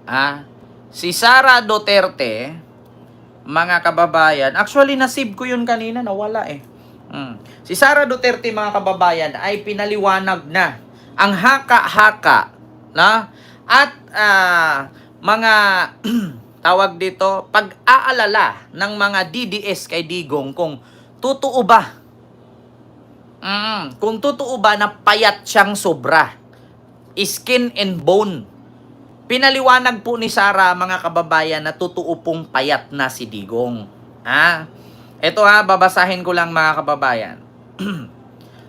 Ah, si Sara Duterte, mga kababayan, actually nasib ko yun kanina, nawala eh. Si Sara Duterte, mga kababayan, ay pinaliwanag na ang haka-haka na at mga tawag dito, pag-aalala ng mga DDS kay Digong kung totoo ba, kung totoo ba na payat siyang sobra, skin and bone. Pinaliwanag po ni Sara, mga kababayan, na totoo pong payat na si Digong. Ito babasahin ko lang, mga kababayan.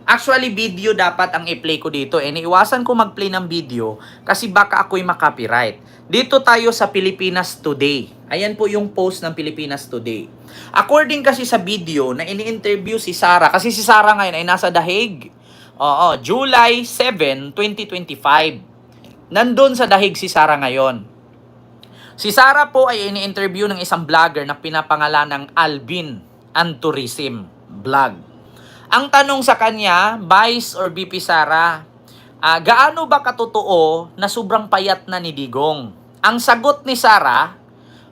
Actually, video dapat ang i-play ko dito. Iiwasan ko mag-play ng video kasi baka ako'y makopyright. Dito tayo sa Pilipinas Today. Ayan po yung post ng Pilipinas Today. According kasi sa video na ini-interview si Sara, kasi si Sara ngayon ay nasa The Hague. July 7, 2025. Nandun sa The Hague si Sara ngayon. Si Sara po ay ini-interview ng isang vlogger na pinapangalan ng Alvin and Tourism Vlog. Ang tanong sa kanya, Vice or BP Sara, gaano ba katotoo na sobrang payat na ni Digong? Ang sagot ni Sara,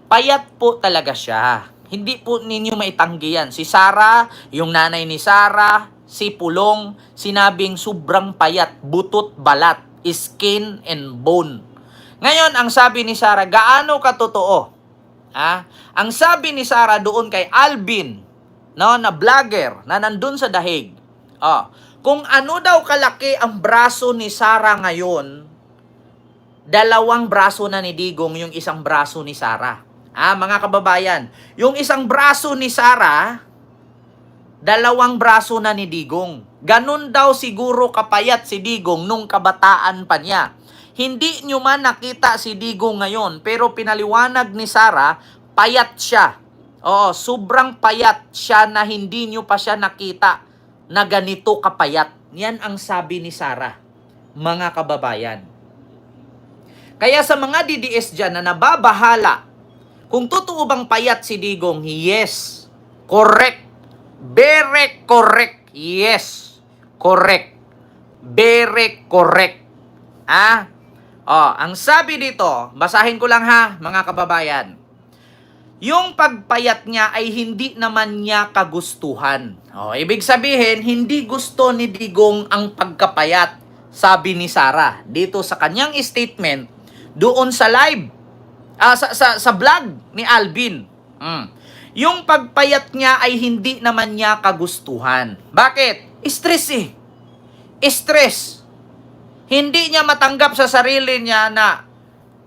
payat po talaga siya. Hindi po ninyo maitanggi yan. Si Sara, yung nanay ni Sara, si Pulong, sinabing sobrang payat, butot balat, skin and bone. Ngayon, ang sabi ni Sara, gaano katotoo? Ang sabi ni Sara doon kay Alvin, na vlogger na nandun sa The Hague. Kung ano daw kalaki ang braso ni Sara ngayon, 2 braso na ni Digong yung isang braso ni Sara. Mga kababayan, yung isang braso ni Sara, 2 braso na ni Digong. Ganun daw siguro kapayat si Digong nung kabataan pa niya. Hindi nyo man nakita si Digong ngayon, pero pinaliwanag ni Sara, payat siya. Sobrang payat siya na hindi nyo pa siya nakita na ganito kapayat. Yan ang sabi ni Sara, mga kababayan. Kaya sa mga DDS dyan na nababahala, kung totoo bang payat si Digong, yes, correct, very correct, yes, correct, very correct. Ang sabi dito, basahin ko lang mga kababayan. Yung pagpayat niya ay hindi naman niya kagustuhan. Ibig sabihin, hindi gusto ni Digong ang pagkapayat, sabi ni Sara. Dito sa kanyang statement, doon sa live, sa vlog ni Alvin. Yung pagpayat niya ay hindi naman niya kagustuhan. Bakit? Stress Stress. Hindi niya matanggap sa sarili niya na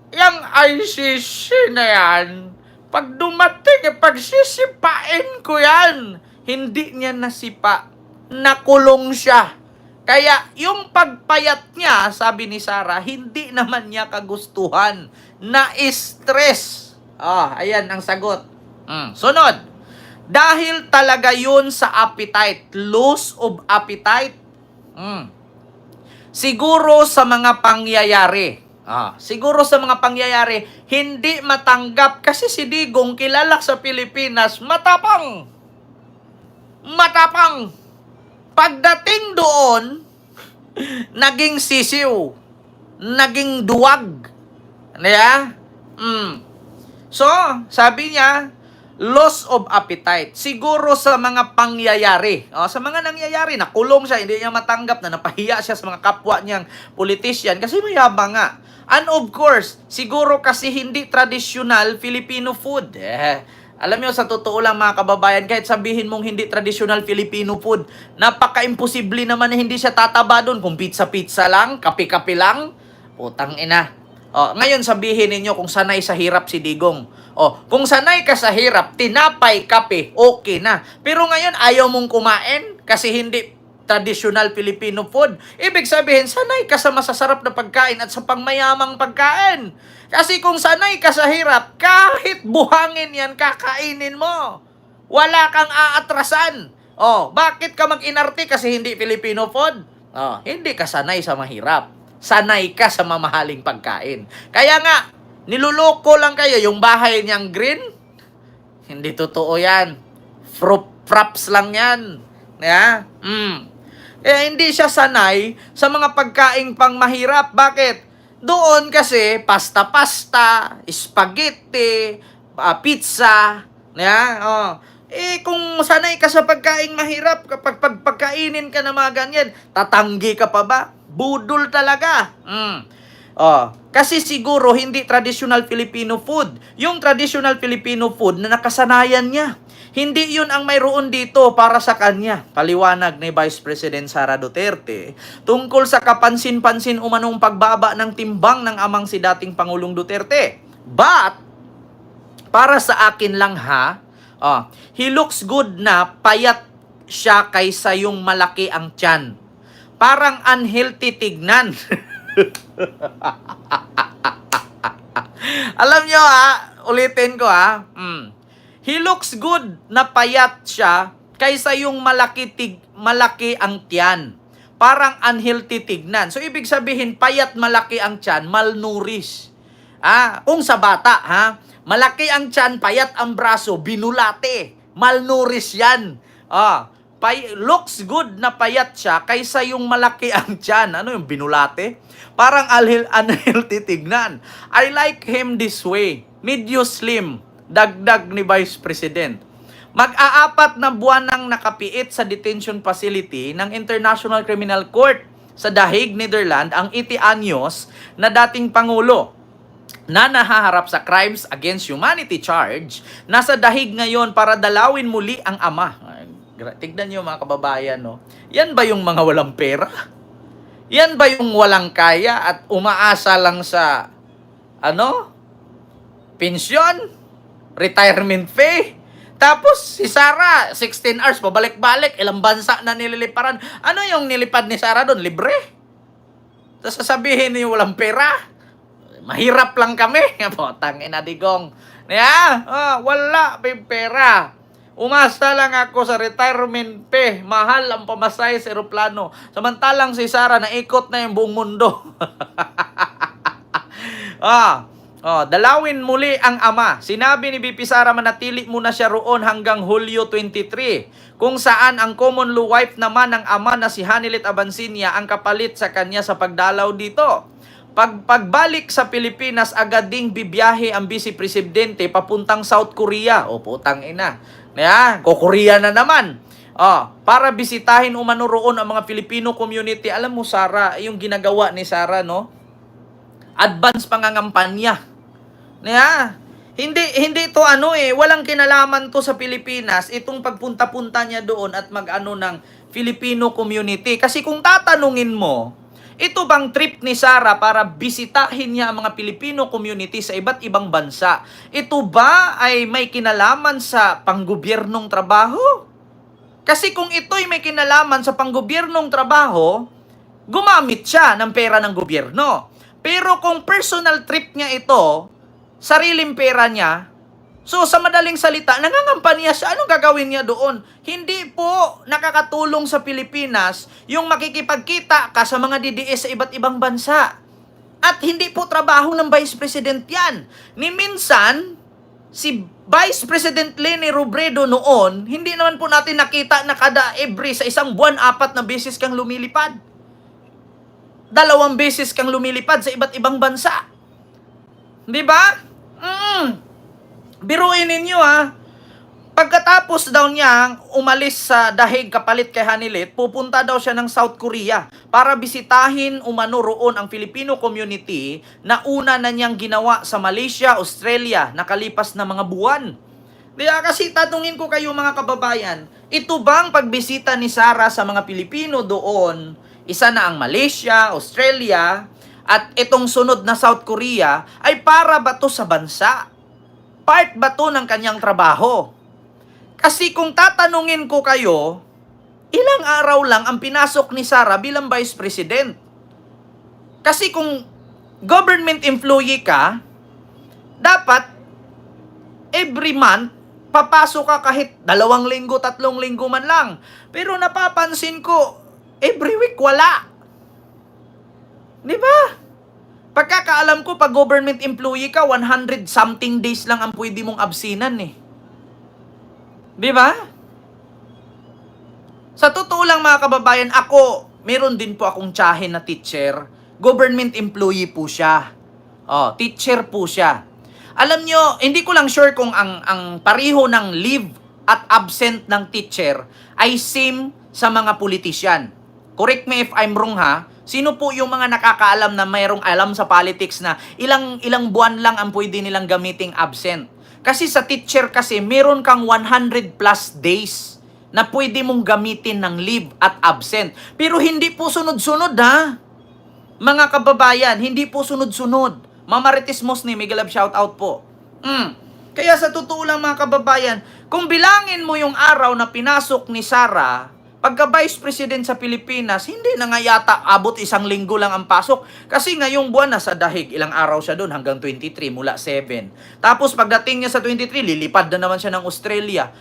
yung ICC na yan, pag dumating, pagsisipain ko yan. Hindi niya nasipa. Nakulong siya. Kaya yung pagpayat niya, sabi ni Sara, hindi naman niya kagustuhan. Na-stress. Ayan ang sagot. Sunod. Dahil talaga yun sa appetite. Loss of appetite. Siguro sa mga pangyayari. Siguro sa mga pangyayari, hindi matanggap kasi si Digong kilala sa Pilipinas, matapang. Matapang. Pagdating doon, naging sisiw. Naging duwag. So, sabi niya, loss of appetite. Siguro sa mga pangyayari. Sa mga nangyayari, nakulong siya, hindi niya matanggap na napahiya siya sa mga kapwa niyang politician kasi mayabang nga. And of course, siguro kasi hindi traditional Filipino food. Alam niyo, sa totoo lang mga kababayan, kahit sabihin mong hindi traditional Filipino food, napaka-imposible naman na hindi siya tataba doon. Kung pizza-pizza lang, kape-kape lang, putang ina. Ngayon sabihin ninyo kung sanay sa hirap si Digong. Kung sanay ka sa hirap, tinapay, kape, okay na. Pero ngayon ayaw mong kumain kasi hindi traditional Filipino food. Ibig sabihin, sanay ka sa masasarap na pagkain at sa pangmayamang pagkain. Kasi kung sanay ka sa hirap, kahit buhangin yan, kakainin mo. Wala kang aatrasan. Bakit ka mag-inarte kasi hindi Filipino food? Hindi ka sanay sa mahirap. Sanay ka sa mamahaling pagkain. Kaya nga, niluloko lang kayo yung bahay niyang green. Hindi totoo yan. Props lang yan. Kaya hindi siya sanay sa mga pagkaing pang mahirap. Bakit? Doon kasi pasta-pasta, spaghetti, pizza, yeah, oh. Kung sanay ka sa pagkaing mahirap, kapag pagkainin ka ng mga ganyan, tatanggi ka pa ba? Budol talaga. Kasi siguro hindi traditional Filipino food. Yung traditional Filipino food na nakasanayan niya. Hindi yun ang mayroon dito para sa kanya. Paliwanag ni Vice President Sara Duterte tungkol sa kapansin-pansin umanong pagbaba ng timbang ng amang si dating Pangulong Duterte. But, para sa akin lang ha, he looks good na payat siya kaysa yung malaki ang tiyan. Parang unhealthy tignan. Alam nyo ulitin ko He looks good na payat siya kaysa yung malaki ang tiyan. Parang unhealthy tignan. So ibig sabihin payat malaki ang tiyan, malnourished. Kung sa bata malaki ang tiyan, payat ang braso, binulate. Malnourished yan. Looks good na payat siya kaysa yung malaki ang tiyan. Ano yung binulate? Parang unhealthy tignan. I like him this way. Medyo slim. Dagdag ni Vice President. Mag-aapat na buwan nang nakapiit sa detention facility ng International Criminal Court sa The Hague, Netherlands, ang 80 anyos na dating Pangulo na nahaharap sa Crimes Against Humanity charge. Nasa The Hague ngayon para dalawin muli ang ama. Tignan nyo mga kababayan, no? Yan ba yung mga walang pera? Yan ba yung walang kaya at umaasa lang sa, pensyon? Retirement pay? Tapos, si Sara, 16 hours, pabalik-balik, ilang bansa na nililiparan. Ano yung nilipad ni Sara doon? Libre? Tapos sasabihin niyo walang pera? Mahirap lang kami. Potang ina digong. Wala pera. Umasa lang ako sa retirement pay. Mahal ang pamasahe sa eroplano. Samantalang si Sara naikot na yung buong mundo. Dalawin muli ang ama. Sinabi ni BP Sara manatili muna siya roon hanggang Hulyo 23. Kung saan ang common law wife naman ng ama na si Hanilet Abansinia ang kapalit sa kanya sa pagdalaw dito. Pagbalik sa Pilipinas, agad ding bibiyahe ang Vice Presidente papuntang South Korea. Putang ina. Korea na naman. Para bisitahin umano roon ang mga Filipino community. Alam mo, Sara, yung ginagawa ni Sara, no? Advance pangangampanya. Hindi to walang kinalaman to sa Pilipinas, itong pagpunta-punta niya doon at ng Filipino community. Kasi kung tatanungin mo, ito bang trip ni Sara para bisitahin niya ang mga Filipino community sa iba't ibang bansa? Ito ba ay may kinalaman sa panggobyernong trabaho? Kasi kung ito'y may kinalaman sa panggobyernong trabaho, gumamit siya ng pera ng gobyerno. Pero kung personal trip niya ito, sariling pera niya, so sa madaling salita, nangangampanya siya. Anong gagawin niya doon? Hindi po nakakatulong sa Pilipinas yung makikipagkita ka sa mga DDS sa iba't ibang bansa. At hindi po trabaho ng Vice President yan. Ni minsan, si Vice President Leni Robredo noon, hindi naman po natin nakita na every sa isang buwan, 4 na beses kang lumilipad. 2 beses kang lumilipad sa iba't ibang bansa. Di ba? Biruin ninyo Pagkatapos daw niya umalis sa The Hague kapalit kay Hanilet, pupunta daw siya ng South Korea para bisitahin umano roon ang Filipino community na una na niyang ginawa sa Malaysia, Australia, nakalipas na mga buwan. Kasi tatanungin ko kayo mga kababayan, ito bang pagbisita ni Sara sa mga Pilipino doon, isa na ang Malaysia, Australia, at itong sunod na South Korea, ay para ba to sa bansa? Part ba to ng kanyang trabaho? Kasi kung tatanungin ko kayo, ilang araw lang ang pinasok ni Sara bilang Vice President. Kasi kung government employee ka, dapat every month, papasok ka kahit 2 linggo, 3 linggo man lang. Pero napapansin ko, every week wala. Di ba? Pagkakaalam ko, pag government employee ka, 100 something days lang ang pwede mong absinan Di ba? Sa totoo lang mga kababayan, meron din po akong tiyahin na teacher. government employee po siya. Oh, teacher po siya. Alam nyo, hindi ko lang sure kung ang pareho ng leave at absent ng teacher ay same sa mga politician. Correct me if I'm wrong ha. Sino po yung mga nakakaalam na mayroong alam sa politics na ilang buwan lang ang pwede nilang gamiting absent? Kasi sa teacher kasi, meron kang 100 plus days na pwede mong gamitin ng leave at absent. Pero hindi po sunod-sunod ha. Mga kababayan, hindi po sunod-sunod. Mama Ritis Mosni, mega love shoutout po. Kaya sa totoo lang mga kababayan, kung bilangin mo yung araw na pinasok ni Sara, pagka Vice President sa Pilipinas, hindi na nga yata abot 1 linggo lang ang pasok. Kasi ngayong buwan na sa dahig, ilang araw siya doon hanggang 23 mula 7. Tapos pagdating niya sa 23, lilipad na naman siya ng Australia.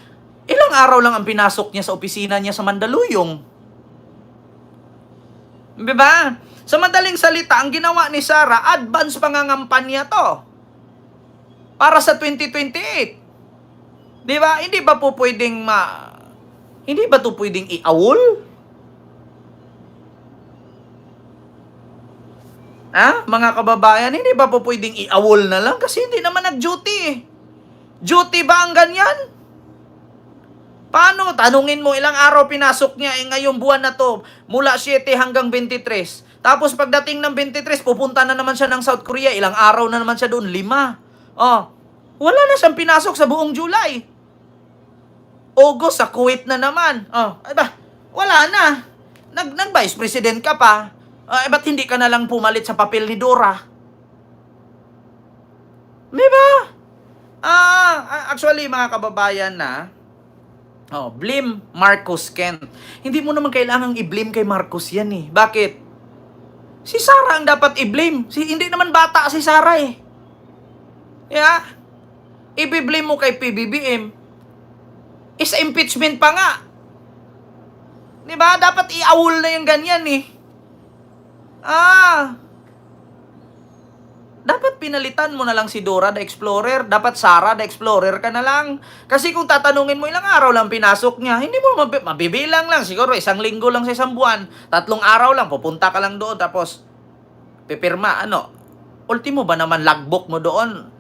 Ilang araw lang ang pinasok niya sa opisina niya sa Mandaluyong. Diba? Sa madaling salita, ang ginawa ni Sara, advance pangangampanya to. Para sa 2028. Diba? Hindi ba po pwedeng Hindi ba to pwedeng i-awol? Mga kababayan, hindi ba po pwedeng i-awol na lang? Kasi hindi naman nag-duty eh. Duty ba ang ganyan? Paano? Tanungin mo, ilang araw pinasok niya ngayong buwan na to, mula 7 hanggang 23. Tapos pagdating ng 23, pupunta na naman siya ng South Korea, ilang araw na naman siya doon, 5. Wala na siyang pinasok sa buong July. August, sa Kuwait na naman. Wala na. Nag-vice president ka pa. Ba't hindi ka na lang pumalit sa papel ni Dora? Diba? Actually, mga kababayan blame Marcos Kent. Hindi mo naman kailangang i-blame kay Marcos yan eh. Bakit? Si Sara ang dapat i-blame. Hindi naman bata si Sara eh. Yeah? I-blame mo kay PBBM. Is impeachment pa nga. Diba? Dapat i-awol na yung ganyan eh. Dapat pinalitan mo na lang si Dora the Explorer. Dapat Sara the Explorer ka na lang. Kasi kung tatanungin mo ilang araw lang pinasok niya, hindi mo mabibilang lang. Siguro 1 linggo lang sa 1 buwan. 3 araw lang, pupunta ka lang doon. Tapos, pipirma, ultimo ba naman logbook mo doon?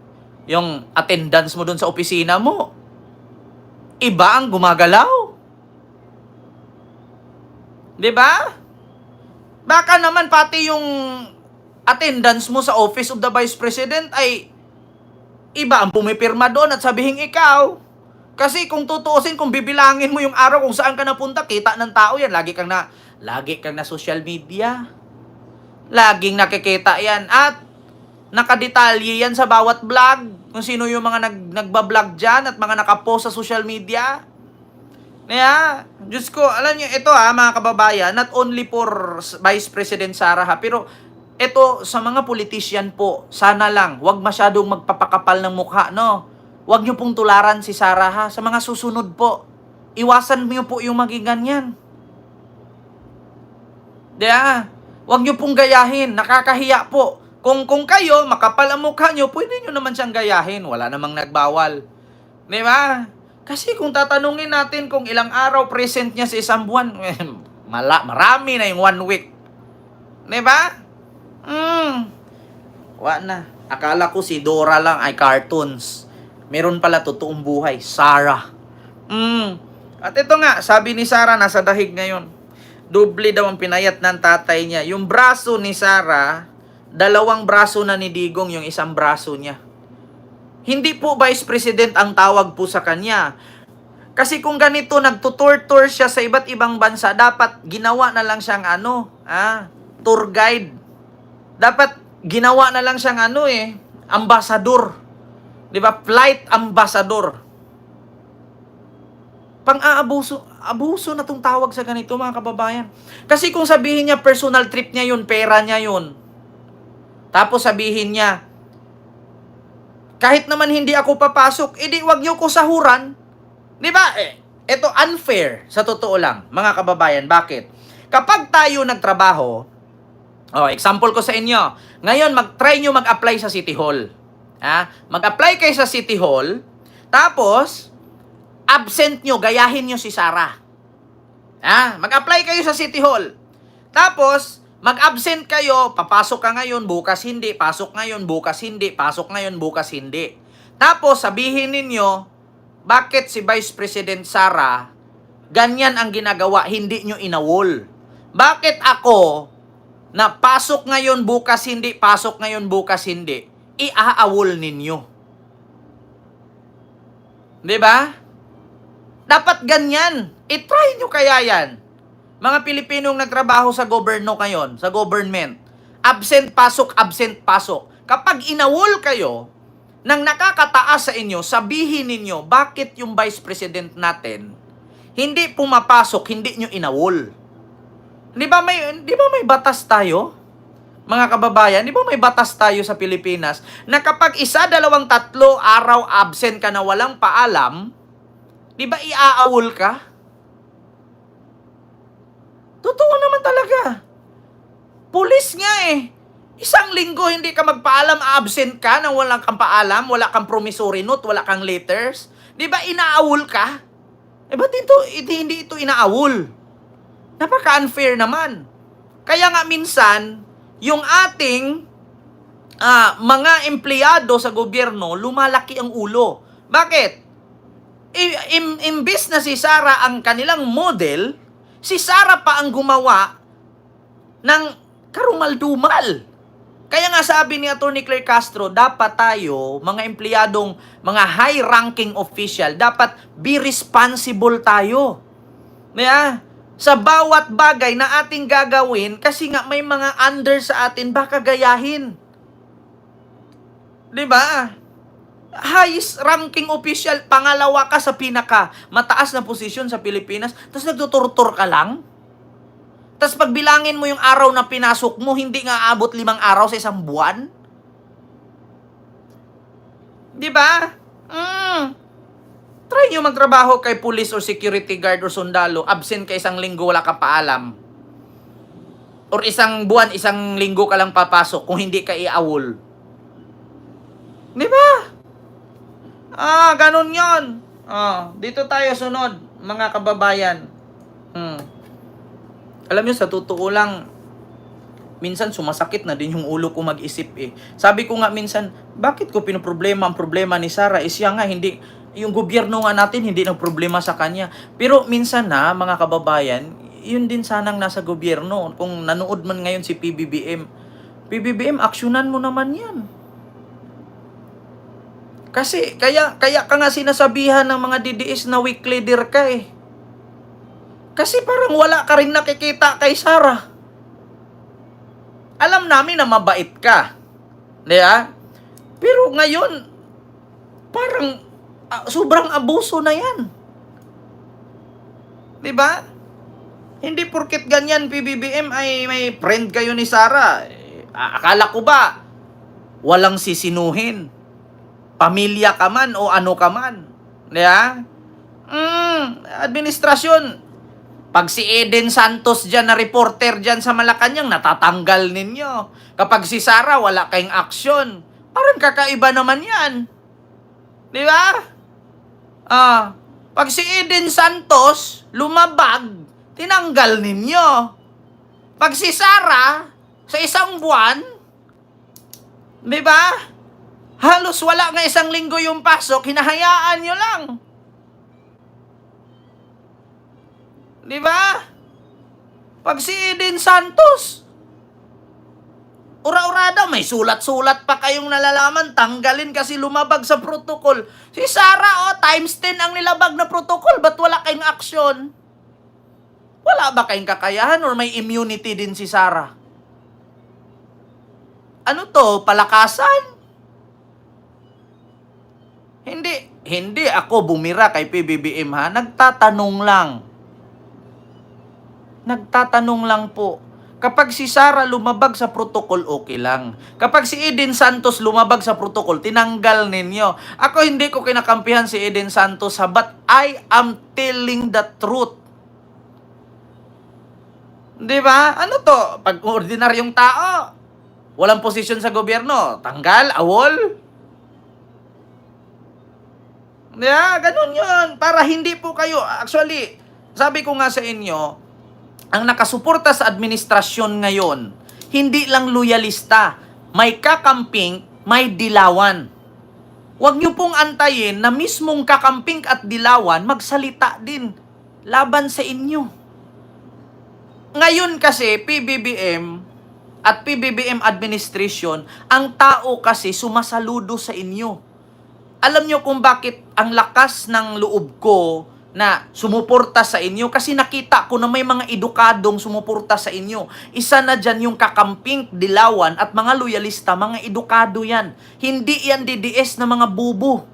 Yung attendance mo doon sa opisina mo? Iba ang gumagalaw. Diba? Baka naman pati yung attendance mo sa Office of the Vice President ay iba ang pumipirma doon at sabihin ikaw. Kasi kung tutuusin, kung bibilangin mo yung araw kung saan ka napunta, kita ng tao yan. Lagi kang na social media. Laging nakikita yan. At nakadetalye yan sa bawat vlog. Kung sino yung mga nagbablog dyan at mga nakapost sa social media. Kaya, Diyos ko, alam nyo, ito mga kababayan, not only for Vice President Sara pero ito sa mga politician po, sana lang, wag masyadong magpapakapal ng mukha, no? Wag nyo pong tularan si Sara sa mga susunod po. Iwasan nyo po yung maging ganyan. Wag nyo pong gayahin, nakakahiya po. Kung kayo, makapal ang mukha nyo, pwede nyo naman siyang gayahin. Wala namang nagbawal. Di ba? Kasi kung tatanungin natin kung ilang araw present niya sa 1 buwan, marami na yung 1 week. Di ba? Na. Akala ko si Dora lang ay cartoons. Meron pala totoong buhay. Sara. At ito nga, sabi ni Sara, nasa dahig ngayon. Doble daw ang pinayat ng tatay niya. Yung braso ni Sara, 2 braso na ni Digong, yung 1 braso niya. Hindi po Vice President ang tawag po sa kanya. Kasi kung ganito, nagtutour-tour siya sa iba't ibang bansa, dapat ginawa na lang siyang tour guide. Dapat ginawa na lang siyang ambassador. Di ba? Flight ambassador. Abuso na tong tawag sa ganito, mga kababayan. Kasi kung sabihin niya personal trip niya yun, pera niya yun. Tapos sabihin niya, kahit naman hindi ako papasok, edi wag niyo ko sahuran. Di ba? Ito unfair sa totoo lang, mga kababayan. Bakit? Kapag tayo nagtrabaho, example ko sa inyo, ngayon try nyo mag-apply sa City Hall. Mag-apply kayo sa City Hall, tapos absent nyo, gayahin nyo si Sara. Mag-apply kayo sa City Hall. Tapos, Mag-absent kayo, papasok ka ngayon, bukas hindi, pasok ngayon, bukas hindi, pasok ngayon, bukas hindi. Tapos sabihin ninyo, bakit si Vice President Sara, ganyan ang ginagawa, hindi nyo inawol? Bakit ako, na pasok ngayon, bukas hindi, pasok ngayon, bukas hindi, iaawol ninyo? Diba? Dapat ganyan. I-try nyo kaya yan. Mga Pilipinong nagtrabaho sa gobyerno ngayon, sa government. Absent pasok, absent pasok. Kapag inawol kayo ng nakakataas sa inyo, sabihin ninyo, bakit yung Vice President natin hindi pumapasok, hindi nyo inawol? Di ba may batas tayo? Mga kababayan, di ba may batas tayo sa Pilipinas na kapag 1, 2, 3 araw absent ka na walang paalam, di ba iaawol ka? Totoo naman talaga. Pulis nga eh. 1 linggo hindi ka magpaalam, absent ka nang walang kang paalam, wala kang promissory note, wala kang letters. Di ba inaawol ka? Ba't hindi ito inaawol? Napaka-unfair naman. Kaya nga minsan, yung ating mga empleyado sa gobyerno, lumalaki ang ulo. Bakit? Imbis na si Sara ang kanilang model, si Sara pa ang gumawa ng karumal-dumal. Kaya nga sabi ni Atty. Claire Castro, dapat tayo, mga empleyadong, mga high-ranking official, dapat be responsible tayo. Sa bawat bagay na ating gagawin, kasi nga may mga under sa atin, baka gayahin. Diba? Highest ranking official, pangalawa ka sa pinaka mataas na posisyon sa Pilipinas, tapos nagtuturtor ka lang? Tapos pagbilangin mo yung araw na pinasok mo, hindi nga abot 5 araw sa isang buwan? Diba? Try nyo magtrabaho kay police or security guard or sundalo, absent ka 1 linggo, wala kang paalam. Or 1 buwan, 1 linggo ka lang papasok kung hindi ka iawol. Diba? Ganun yon. Dito tayo sunod, mga kababayan. Alam nyo, sa totoo lang, minsan sumasakit na din yung ulo ko mag-isip eh. Sabi ko nga minsan, bakit ko pinoproblema ang problema ni Sara? Siya nga, hindi, yung gobyerno nga natin, hindi na problema sa kanya. Pero minsan na, mga kababayan, yun din sanang nasa gobyerno. Kung nanood man ngayon si PBBM, aksyonan mo naman yan. Kasi, kaya ka nga sinasabihan ng mga DDS na weak leader ka eh. Kasi parang wala ka rin nakikita kay Sara. Alam namin na mabait ka. Diba? Pero ngayon, parang sobrang abuso na yan. Diba? Hindi porket ganyan PBBM ay may friend kayo ni Sara. Akala ko ba, walang sisinuhin. Pamilya ka man o ano ka man. Diba? Administrasyon. Pag si Eden Santos dyan na reporter dyan sa Malacanang, natatanggal ninyo. Kapag si Sara, wala kayong aksyon. Parang kakaiba naman yan. Di ba? Pag si Eden Santos, lumabag, tinanggal ninyo. Pag si Sara, sa 1 buwan, di ba? Halos wala nga 1 linggo yung pasok, hinahayaan nyo lang. Di ba? Pag si Eden Santos, ura-urada, may sulat-sulat pa kayong nalalaman, tanggalin kasi lumabag sa protocol. Si Sara, times 10 ang nilabag na protocol, ba't wala kayong aksyon? Wala ba kayong kakayahan or may immunity din si Sara? Ano to, palakasan? Hindi ako bumira kay PBBM ha, nagtatanong lang po. Kapag si Sara lumabag sa protocol, okay lang. Kapag si Eden Santos lumabag sa protocol, tinanggal ninyo. Ako hindi ko kinakampihan si Eden Santos but I am telling the truth. Di ba? Ano to? Pag ordinaryong tao, walang posisyon sa gobyerno, tanggal, awol. Ganun yun. Para hindi po kayo, actually, sabi ko nga sa inyo, ang nakasuporta sa administrasyon ngayon hindi lang loyalista. May kakamping, may dilawan. Huwag niyo pong antayin na mismong kakamping at dilawan magsalita din laban sa inyo. Ngayon kasi, PBBM at PBBM administration, ang tao kasi sumasaludo sa inyo. Alam niyo kung bakit ang lakas ng loob ko na sumuporta sa inyo? Kasi nakita ko na may mga edukadong sumuporta sa inyo. Isa na dyan yung kakamping, dilawan at mga loyalista, mga edukado yan. Hindi yan DDS na mga bubo.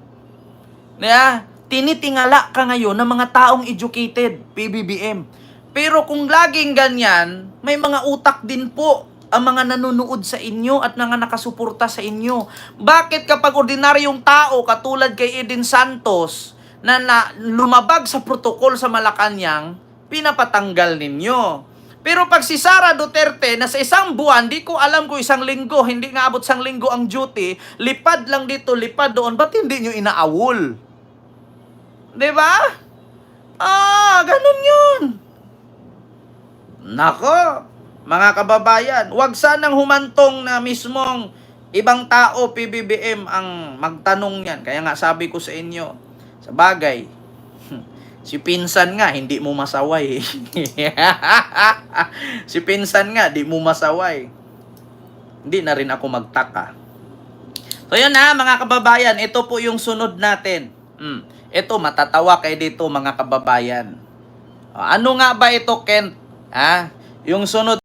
Tinitingala ka ngayon ng mga taong educated, PBBM. Pero kung laging ganyan, may mga utak din po ang mga nanonood sa inyo at mga nakasuporta sa inyo. Bakit kapag ordinaryong tao katulad kay Eden Santos na lumabag sa protokol sa Malacanang, pinapatanggal ninyo? Pero pag si Sara Duterte na sa isang buwan, di ko alam kung isang linggo, hindi nga abot isang linggo ang duty, lipad lang dito, lipad doon, ba't hindi nyo inaawol? Diba? Ganun yun. Nako, mga kababayan, wag sanang humantong na mismong ibang tao, PBBM, ang magtanong yan. Kaya nga sabi ko sa inyo, sa bagay, si pinsan nga, hindi mo masaway. Si pinsan nga, di mo masaway. Hindi na rin ako magtaka. So yun na, mga kababayan, ito po yung sunod natin. Ito, matatawa kayo dito, mga kababayan. Ano nga ba ito, Kent? Yung sunod